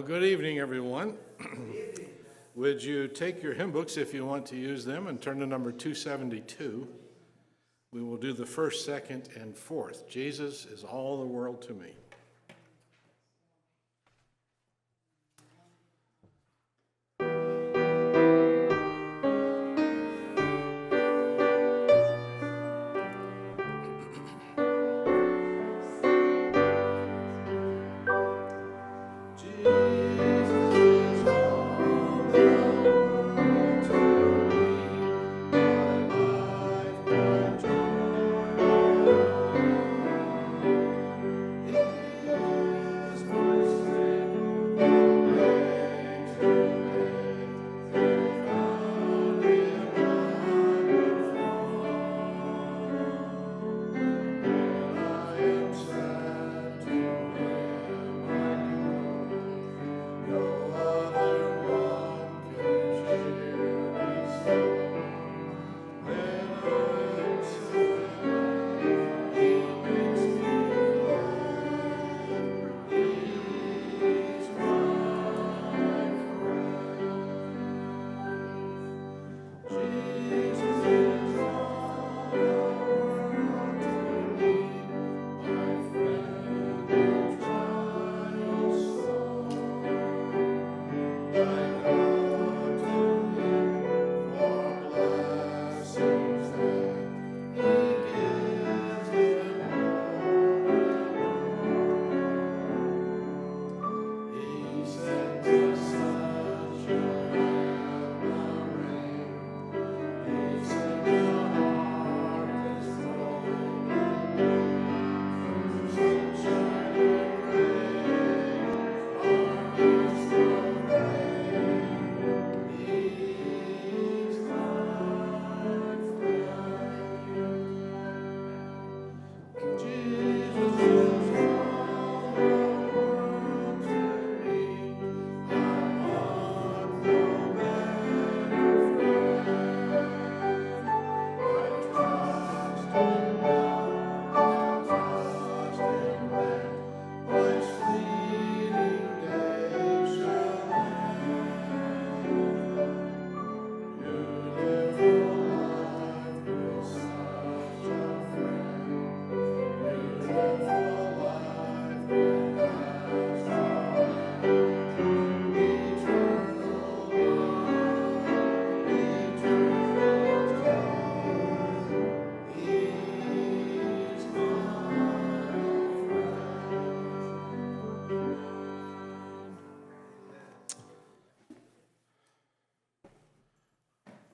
Well, good evening, everyone. Would you take your hymn books if you want to use them and turn to number 272? We will do the first, second, and fourth. Jesus is all the world to me.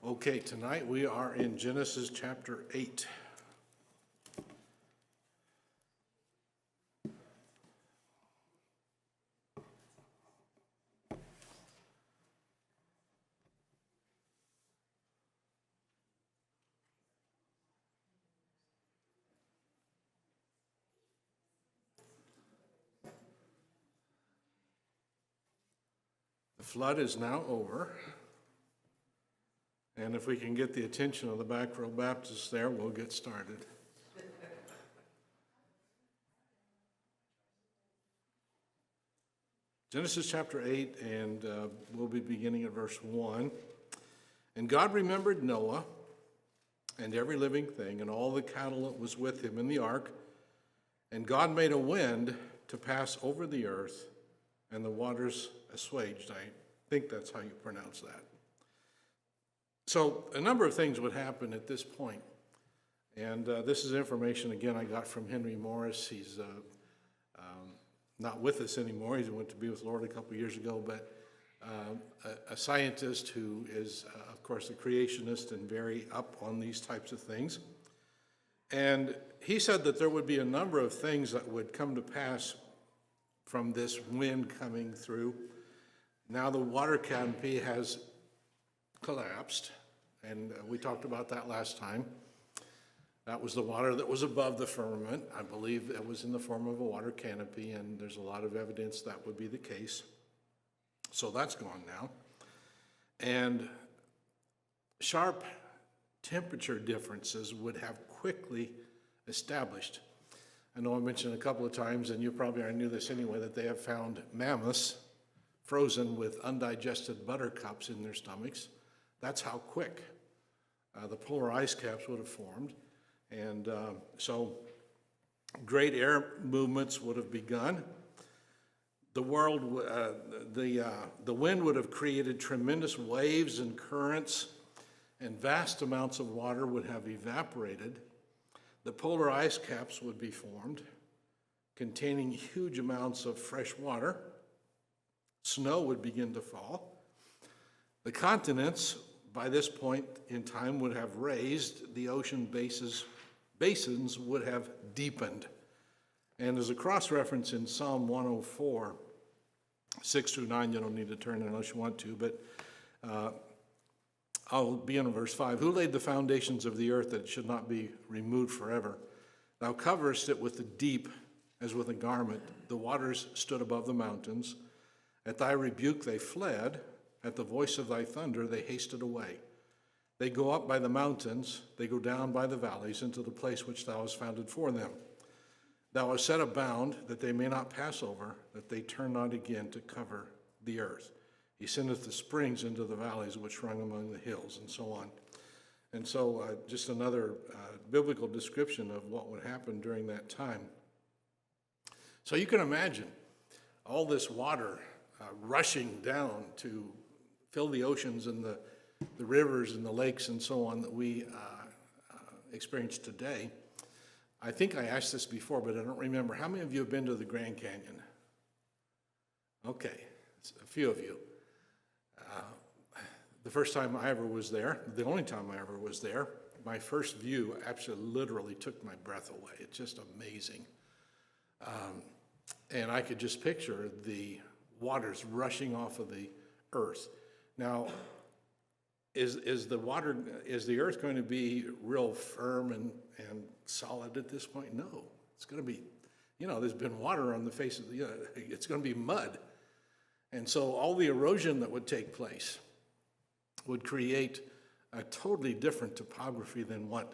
Okay, tonight we are in Genesis chapter 8. The flood is now over. And if we can get the attention of the back row Baptists there, we'll get started. Genesis chapter 8, and we'll be beginning at verse 1. And God remembered Noah and every living thing and all the cattle that was with him in the ark. And God made a wind to pass over the earth, and the waters assuaged. I think that's how you pronounce that. So a number of things would happen at this point. And this is information, again, I got from Henry Morris. He's not with us anymore. He went to be with the Lord a couple years ago, but a scientist who is, of course, a creationist and very up on these types of things. And he said that there would be a number of things that would come to pass from this wind coming through. Now the water canopy has collapsed, and we talked about that last time. That was the water that was above the firmament. I believe it was in the form of a water canopy, and there's a lot of evidence that would be the case. So that's gone now. And sharp temperature differences would have quickly established. I know I mentioned a couple of times, and you probably already knew this anyway, that they have found mammoths frozen with undigested buttercups in their stomachs. That's how quick the polar ice caps would have formed. And so great air movements would have begun. The wind would have created tremendous waves and currents, and vast amounts of water would have evaporated. The polar ice caps would be formed, containing huge amounts of fresh water. Snow would begin to fall. The continents, by this point in time, would have raised. The ocean basins would have deepened. And as a cross-reference in Psalm 104, 6 through 9, you don't need to turn it unless you want to, but I'll be in verse 5. Who laid the foundations of the earth that it should not be removed forever? Thou coverest it with the deep as with a garment. The waters stood above the mountains. At thy rebuke they fled. At the voice of thy thunder they hasted away. They go up by the mountains. They go down by the valleys into the place which thou hast founded for them. Thou hast set a bound that they may not pass over, that they turn not again to cover the earth. He sendeth the springs into the valleys which run among the hills, and so on. And so just another biblical description of what would happen during that time. So you can imagine all this water rushing down to fill the oceans and the rivers and the lakes and so on that we experience today. I think I asked this before, but I don't remember. How many of you have been to the Grand Canyon? Okay, a few of you. The first time I ever was there, the only time I ever was there, my first view absolutely literally took my breath away. It's just amazing. And I could just picture the waters rushing off of the earth. Now, is the earth going to be real firm and solid at this point? No, it's going to be, there's been water on the face of the, it's going to be mud. And so all the erosion that would take place would create a totally different topography than what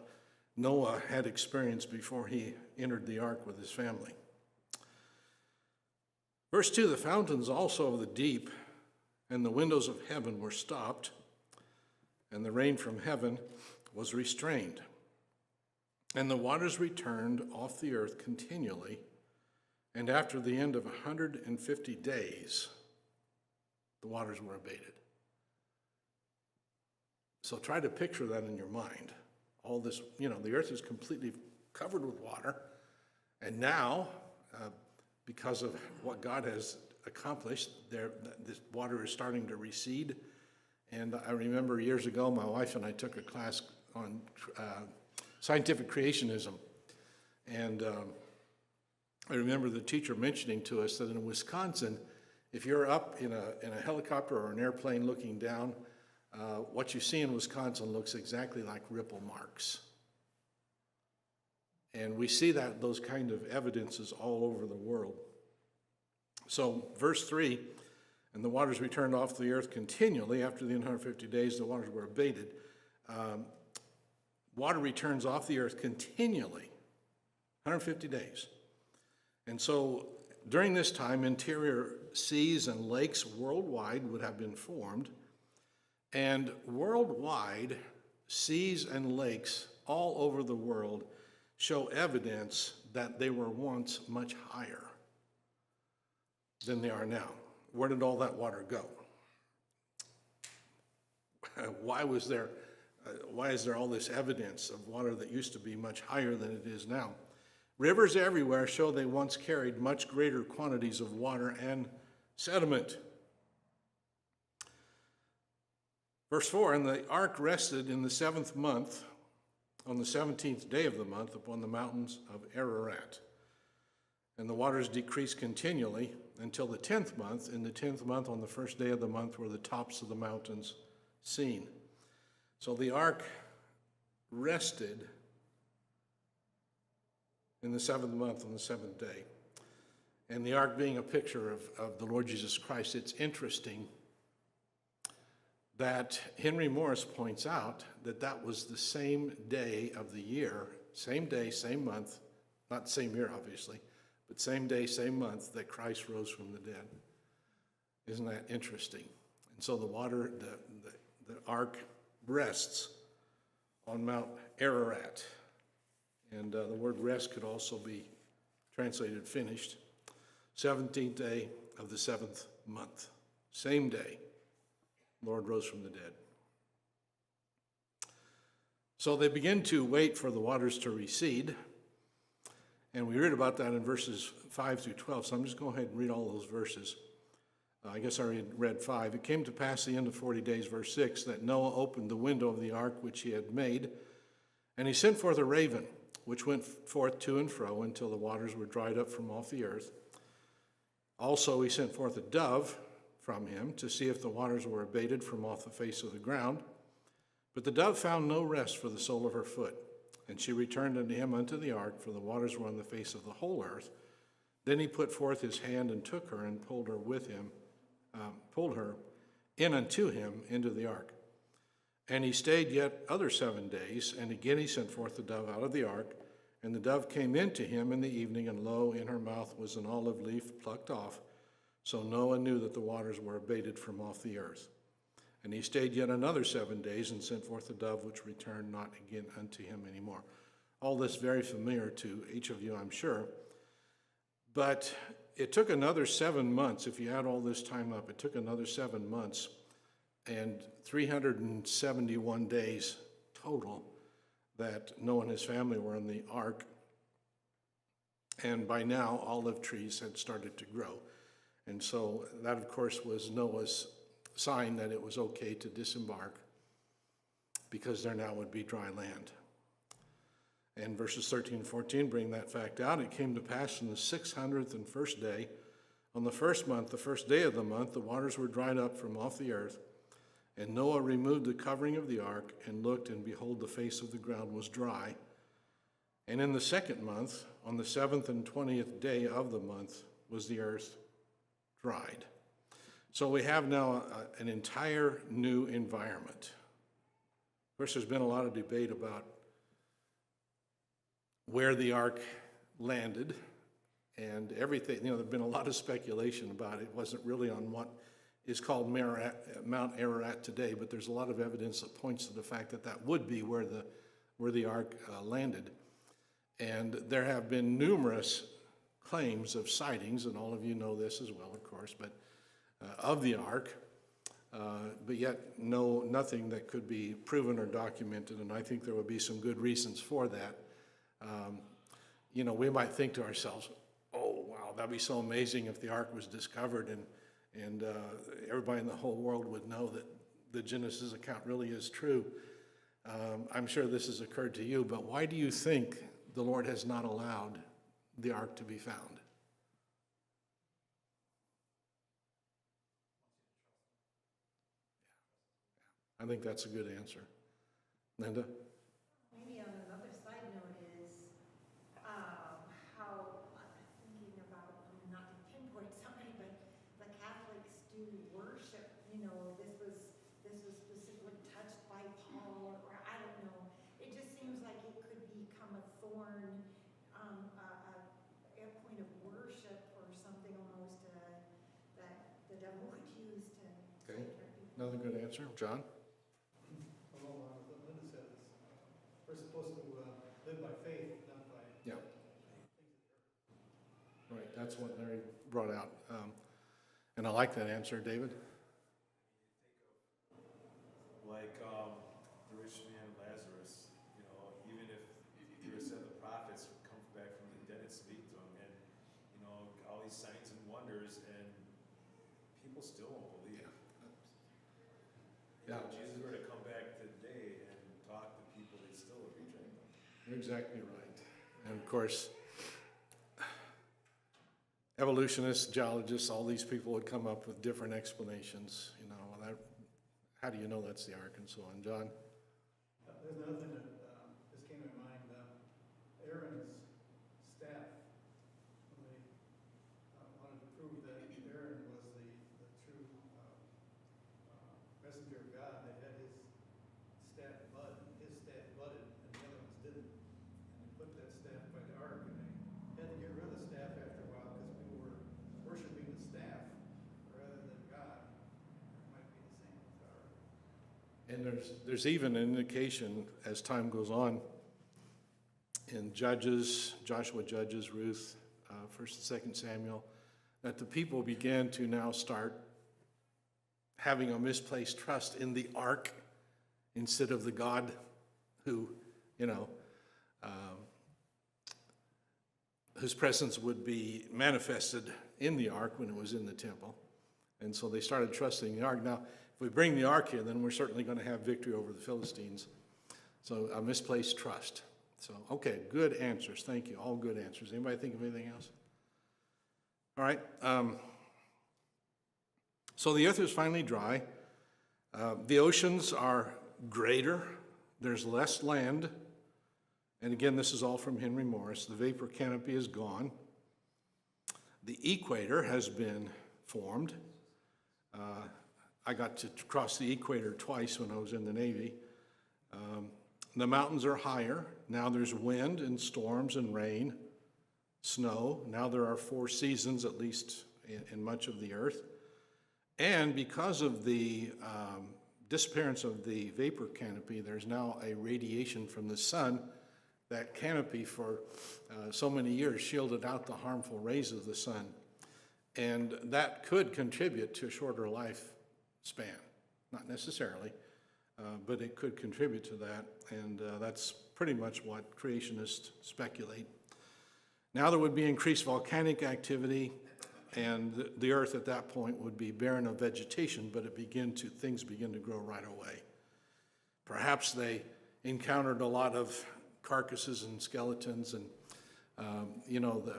Noah had experienced before he entered the ark with his family. Verse 2, the fountains also of the deep and the windows of heaven were stopped, and the rain from heaven was restrained. And the waters returned off the earth continually, and after the end of 150 days, the waters were abated. So try to picture that in your mind. All this, the earth is completely covered with water, and now, because of what God has accomplished, this water is starting to recede. And I remember years ago, my wife and I took a class on scientific creationism. And I remember the teacher mentioning to us that in Wisconsin, if you're up in a helicopter or an airplane looking down, what you see in Wisconsin looks exactly like ripple marks. And we see those kind of evidences all over the world. So verse 3, and the waters returned off the earth continually. After the 150 days, the waters were abated. Water returns off the earth continually, 150 days. And so during this time, interior seas and lakes worldwide would have been formed. And worldwide, seas and lakes all over the world show evidence that they were once much higher than they are now. Where did all that water go? Why is there all this evidence of water that used to be much higher than it is now? Rivers everywhere show they once carried much greater quantities of water and sediment. Verse 4, and the ark rested in the 7th month, on the 17th day of the month, upon the mountains of Ararat. And the waters decreased continually until the 10th month. In the 10th month, on the first day of the month, were the tops of the mountains seen. So the ark rested in the 7th month on the 7th day. And the ark being a picture of the Lord Jesus Christ, it's interesting that Henry Morris points out that was the same day of the year, same day, same month, not same year obviously, but same day, same month that Christ rose from the dead. Isn't that interesting? And so the ark rests on Mount Ararat. And the word rest could also be translated finished. 17th day of the 7th month. Same day, Lord rose from the dead. So they begin to wait for the waters to recede. And we read about that in verses 5 through 12. So I'm just going to go ahead and read all those verses. I guess I already read 5. It came to pass the end of 40 days, verse 6, that Noah opened the window of the ark which he had made, and he sent forth a raven, which went forth to and fro until the waters were dried up from off the earth. Also he sent forth a dove from him to see if the waters were abated from off the face of the ground. But the dove found no rest for the sole of her foot. And she returned unto him unto the ark, for the waters were on the face of the whole earth. Then he put forth his hand and took her and pulled her in unto him into the ark. And he stayed yet other 7 days, and again he sent forth the dove out of the ark. And the dove came into him in the evening, and lo, in her mouth was an olive leaf plucked off. So Noah knew that the waters were abated from off the earth. And he stayed yet another 7 days, and sent forth the dove, which returned not again unto him anymore. All this very familiar to each of you, I'm sure. But it took another 7 months. If you add all this time up, it took another 7 months and 371 days total that Noah and his family were in the ark. And by now, olive trees had started to grow. And so that, of course, was Noah's sign that it was okay to disembark, because there now would be dry land. And verses 13 and 14 bring that fact out. It came to pass in the 601st day, on the first month, the first day of the month, the waters were dried up from off the earth. And Noah removed the covering of the ark, and looked, and behold, the face of the ground was dry. And in the second month, on the 7th and 20th day of the month, was the earth dried. So we have now an entire new environment. Of course, there's been a lot of debate about where the ark landed and everything. You know, there's been a lot of speculation about it. It wasn't really on what is called Mount Ararat today, but there's a lot of evidence that points to the fact that that would be where the ark landed. And there have been numerous claims of sightings, and all of you know this as well, of course, but of the ark, but yet nothing that could be proven or documented, and I think there would be some good reasons for that. You know, we might think to ourselves, oh, wow, that'd be so amazing if the ark was discovered and everybody in the whole world would know that the Genesis account really is true. I'm sure this has occurred to you, but why do you think the Lord has not allowed the ark to be found? I think that's a good answer. Linda? Maybe on another side note is how, thinking about, not to pinpoint somebody, but the Catholics do worship, you know, this was specifically touched by Paul, or I don't know. It just seems like it could become a thorn, a point of worship or something almost that the devil would use to Okay. take care of people. Another good answer. John? Along with what Linda said, we're supposed to live by faith, not by Yeah. things that are. Right, that's what Larry brought out. And I like that answer. David? Like the rich man Lazarus, you know, even if you were said the prophets would come back from the dead and speak to him, and you know, all these signs and wonders, and people still won't believe. Yeah. If Jesus were to come back today and talk to people, they still would reject him. You're exactly right. And of course, evolutionists, geologists, all these people would come up with different explanations. You know, how do you know that's the ark and so on. John? There's another thing that just came to my mind. Aaron's staff, when they wanted to prove that Aaron was the true messenger of God, they had his staff budded, and the other ones didn't. And they put that staff by the ark, and they had to get rid of the staff after a while because people were worshiping the staff rather than God. And there's even an indication as time goes on in Judges, Joshua, Judges, Ruth, 1st and 2nd Samuel, that the people began to now start having a misplaced trust in the ark instead of the God who, whose presence would be manifested in the ark when it was in the temple. And so they started trusting the ark. Now, if we bring the ark here, then we're certainly going to have victory over the Philistines. So a misplaced trust. So, okay, good answers. Thank you. All good answers. Anybody think of anything else? All right. So the earth is finally dry. The oceans are greater. There's less land. And again, this is all from Henry Morris. The vapor canopy is gone. The equator has been formed. I got to cross the equator twice when I was in the Navy. The mountains are higher. Now there's wind and storms and rain, snow. Now there are 4 seasons, at least in much of the earth. And because of the disappearance of the vapor canopy, there's now a radiation from the sun. That canopy for so many years shielded out the harmful rays of the sun. And that could contribute to a shorter lifespan. Not necessarily, but it could contribute to that. And that's pretty much what creationists speculate. Now there would be increased volcanic activity, and the earth at that point would be barren of vegetation, but things begin to grow right away. Perhaps they encountered a lot of carcasses and skeletons, and the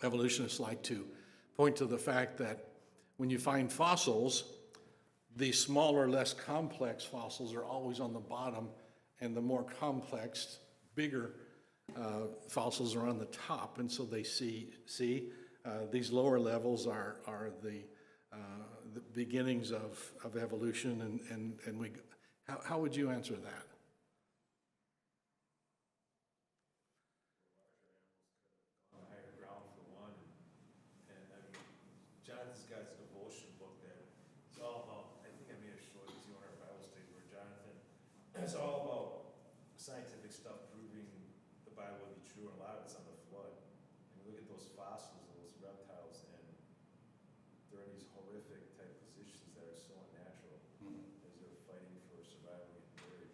evolutionists like to point to the fact that when you find fossils, the smaller, less complex fossils are always on the bottom, and the more complex, bigger fossils are on the top. And so they see these lower levels are the beginnings of evolution, and we. How would you answer that? Jonathan's got his devotion book that it's all about, I think I may have showed it to you on our Bible study where Jonathan, it's all about scientific stuff proving the Bible to be true, and a lot of it's on the flood. And you look at those fossils, those reptiles, and they're in these horrific type positions that are so unnatural as they're fighting for survival and buried.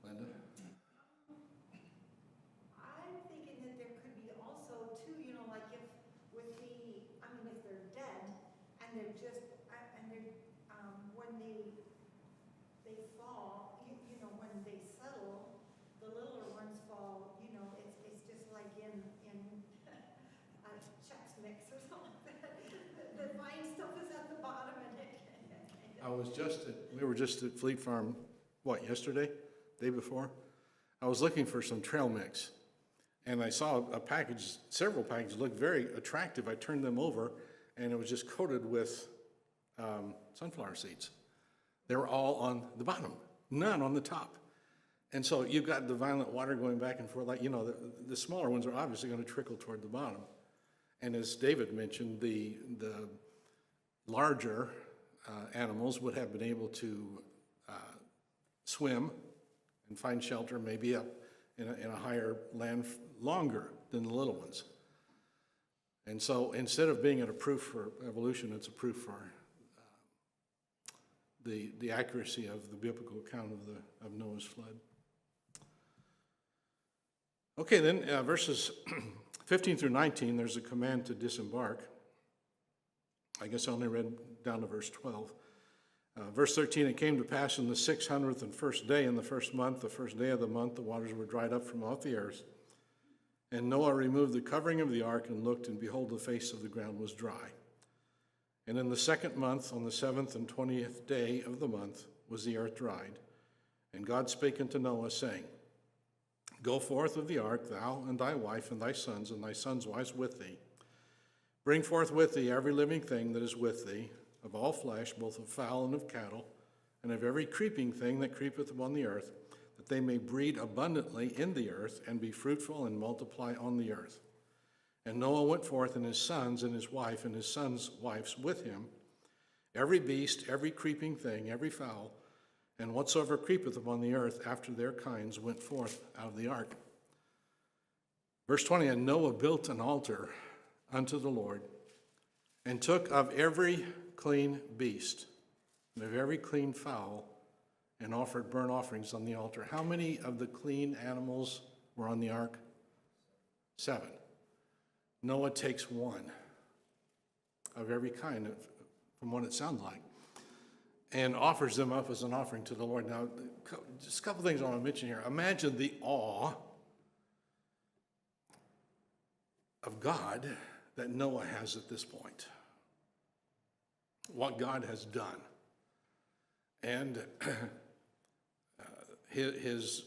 Linda? I'm thinking that there could be also too, like if they're dead and they're just, when they fall, when they settle, the littler ones fall, it's just like in Chex Mix or something like that. The fine stuff is at the bottom and We were just at Fleet Farm, yesterday? Day before? I was looking for some trail mix, and I saw several packages looked very attractive. I turned them over, and it was just coated with sunflower seeds. They were all on the bottom, none on the top. And so you've got the violent water going back and forth. The smaller ones are obviously going to trickle toward the bottom. And as David mentioned, the larger animals would have been able to swim and find shelter, maybe up in a higher land longer than the little ones. And so instead of being a proof for evolution, it's a proof for the accuracy of the biblical account of Noah's flood. Okay, then verses 15 through 19, there's a command to disembark. I guess I only read down to verse 12. Verse 13, it came to pass in the 601st day in the first month, the first day of the month, the waters were dried up from off the earth. And Noah removed the covering of the ark and looked, and behold, the face of the ground was dry. And in the 2nd month, on the 7th and 20th day of the month, was the earth dried. And God spake unto Noah, saying, Go forth of the ark, thou and thy wife and thy sons' wives with thee. Bring forth with thee every living thing that is with thee, of all flesh, both of fowl and of cattle, and of every creeping thing that creepeth upon the earth, that they may breed abundantly in the earth, and be fruitful and multiply on the earth. And Noah went forth, and his sons and his wife and his sons' wives with him, every beast, every creeping thing, every fowl, and whatsoever creepeth upon the earth after their kinds went forth out of the ark. Verse 20, and Noah built an altar unto the Lord, and took of every clean beast, and of every clean fowl, and offered burnt offerings on the altar. How many of the clean animals were on the ark? 7. Noah takes one of every kind, from what it sounds like, and offers them up as an offering to the Lord. Now, just a couple things I want to mention here. Imagine the awe of God that Noah has at this point. What God has done. And is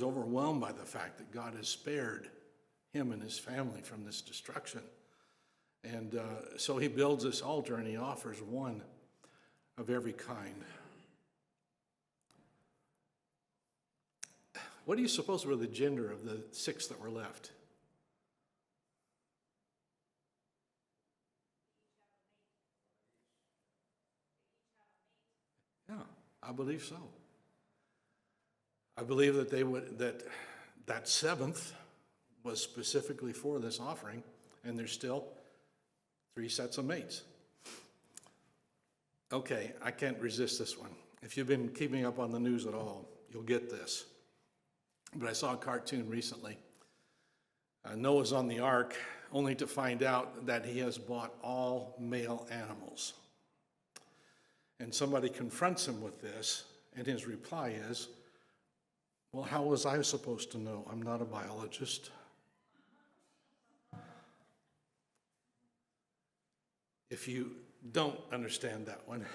overwhelmed by the fact that God has spared him and his family from this destruction. And so he builds this altar and he offers one of every kind. What do you suppose were the gender of the 6 that were left? Yeah, I believe so. I believe that that 7th was specifically for this offering, and there's still 3 sets of mates. Okay, I can't resist this one. If you've been keeping up on the news at all, you'll get this. But I saw a cartoon recently. Noah's on the ark, only to find out that he has bought all male animals. And somebody confronts him with this, and his reply is, well, how was I supposed to know? I'm not a biologist. If you don't understand that one,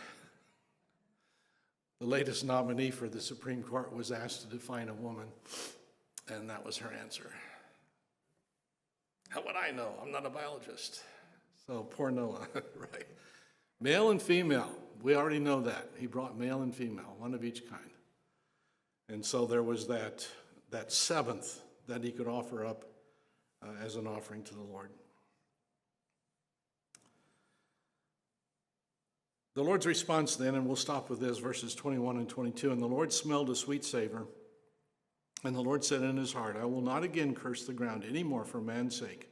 the latest nominee for the Supreme Court was asked to define a woman, and that was her answer. How would I know? I'm not a biologist. So poor Noah, right? Male and female, we already know that. He brought male and female, one of each kind. And so there was that 7th that he could offer up as an offering to the Lord. The Lord's response then, and we'll stop with this, verses 21 and 22. And the Lord smelled a sweet savor, and the Lord said in his heart, I will not again curse the ground any more for man's sake.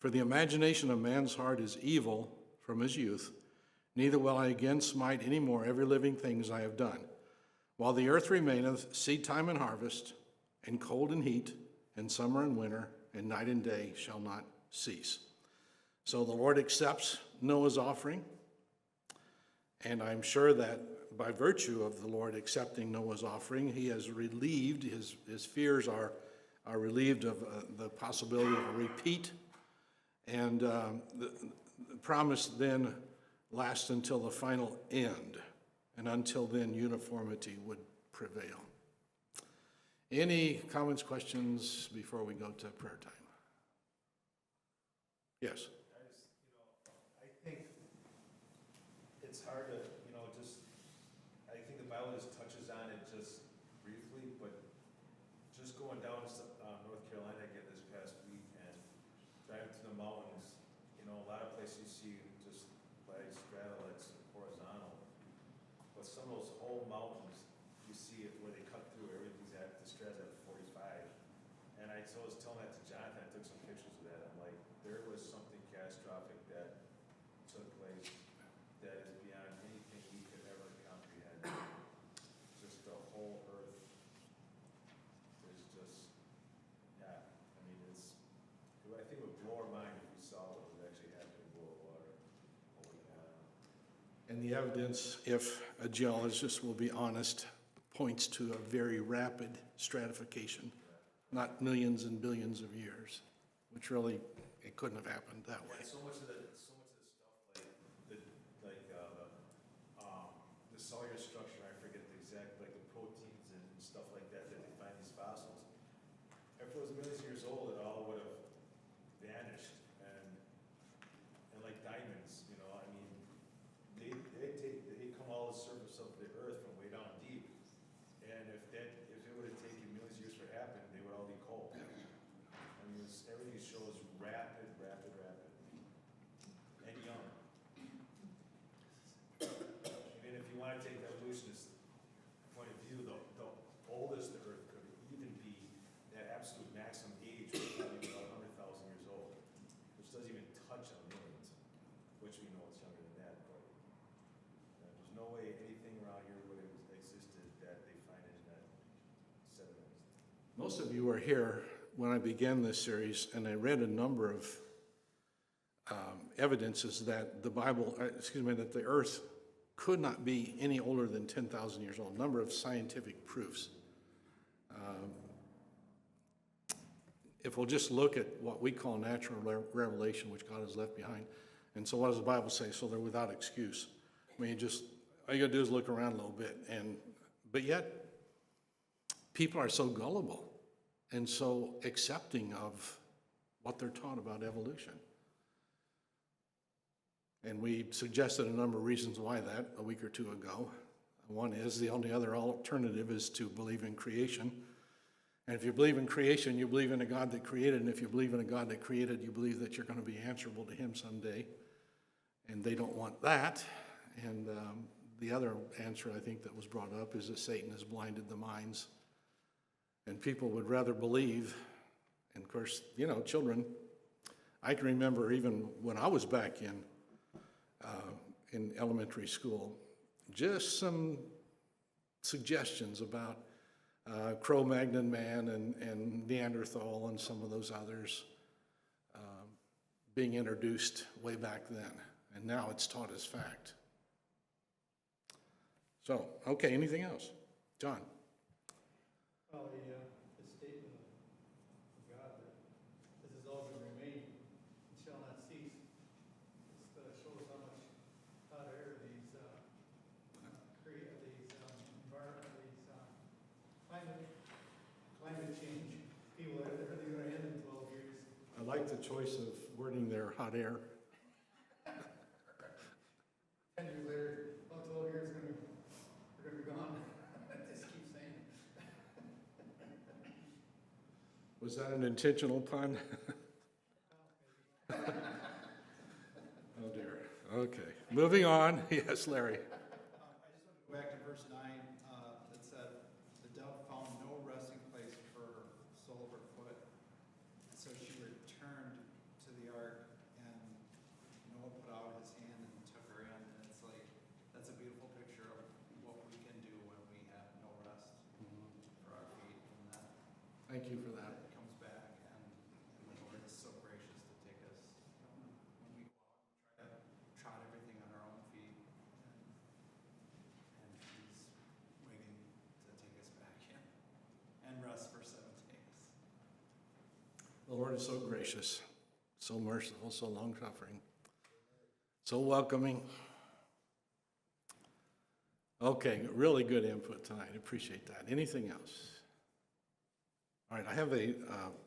For the imagination of man's heart is evil from his youth, neither will I again smite any more every living thing as I have done. While the earth remaineth, seed time and harvest, and cold and heat, and summer and winter, and night and day shall not cease. So the Lord accepts Noah's offering. And I'm sure that by virtue of the Lord accepting Noah's offering, he has relieved, his fears are relieved of the possibility of a repeat. And the promise then lasts until the final end. And until then, uniformity would prevail. Any comments, questions before we go to prayer time? Yes. I think it's hard to, I think the Bible just touches on it just briefly, but just going down to North Carolina again this past week and driving through the mountains, a lot of places you see just like strata that's horizontal, but some of those whole mountains, you see it where they cut through, everything's at, the strata's at 45. And I was telling that to Jonathan, I took some pictures of that, I'm like, there was something catastrophic that took place that is beyond anything we could ever comprehend. Just the whole earth is just, yeah, I think it would blow our mind if we saw what was actually happening below the water. And the evidence, if a geologist will be honest, points to a very rapid stratification, not millions and billions of years, which really, it couldn't have happened that way. So much of the stuff, the cellular structure, I forget the exact, like the proteins and stuff like that they find these fossils. If it was millions of years old, it all would have vanished. And like diamonds, they come all the surface of the earth from way down deep. And if it would have taken millions of years for it to happen, they would all be cold. Everything shows rapid. no way anything around here would have existed that they find in that sediment. Most of you were here when I began this series, and I read a number of evidences that the Bible, that the earth could not be any older than 10,000 years old, a number of scientific proofs. If we'll just look at what we call natural revelation, which God has left behind, and so what does the Bible say? So they're without excuse. I mean, all you gotta do is look around a little bit, but yet, people are so gullible and so accepting of what they're taught about evolution. And we suggested a number of reasons why that a week or two ago. One is the only other alternative is to believe in creation. And if you believe in creation, you believe in a God that created. And if you believe in a God that created, you believe that you're going to be answerable to him someday. And they don't want that. And the other answer I think that was brought up is that Satan has blinded the minds. And people would rather believe. And of course, children, I can remember even when I was back in elementary school, just some suggestions about Cro-Magnon man and Neanderthal and some of those others being introduced way back then. And now it's taught as fact. So, okay, anything else? John? Well, the statement of God that this is all going to remain and shall not cease, it shows how much hot air these climate change people are going to end in 12 years. I like the choice of wording there, hot air. 10 years later, 12 years we're going to be gone. Just keep saying it. Was that an intentional pun? Oh dear. Okay. Moving on. Yes, Larry. I just want to go back to verse 9 that said, the dove found no resting place for her sole of her foot. And so she returned to the ark, and Noah put out his hand and took her in. And it's like, that's a beautiful picture of what we can do when we have no rest for our feet. And that Thank you for that. it comes back, and the Lord is so gracious to take us when we go out and try to trot everything on our own feet. And he's waiting to take us back in and rest for 7 days. The Lord is so gracious, so merciful, so long-suffering, so welcoming. Okay, really good input tonight. Appreciate that. Anything else? All right, I have a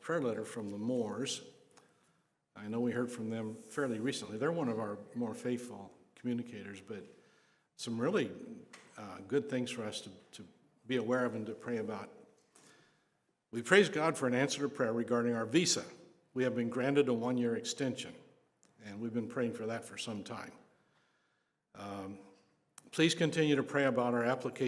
prayer letter from the Moores. I know we heard from them fairly recently. They're one of our more faithful communicators, but some really good things for us to be aware of and to pray about. We praise God for an answer to prayer regarding our visa. We have been granted a 1-year extension, and we've been praying for that for some time. Please continue to pray about our application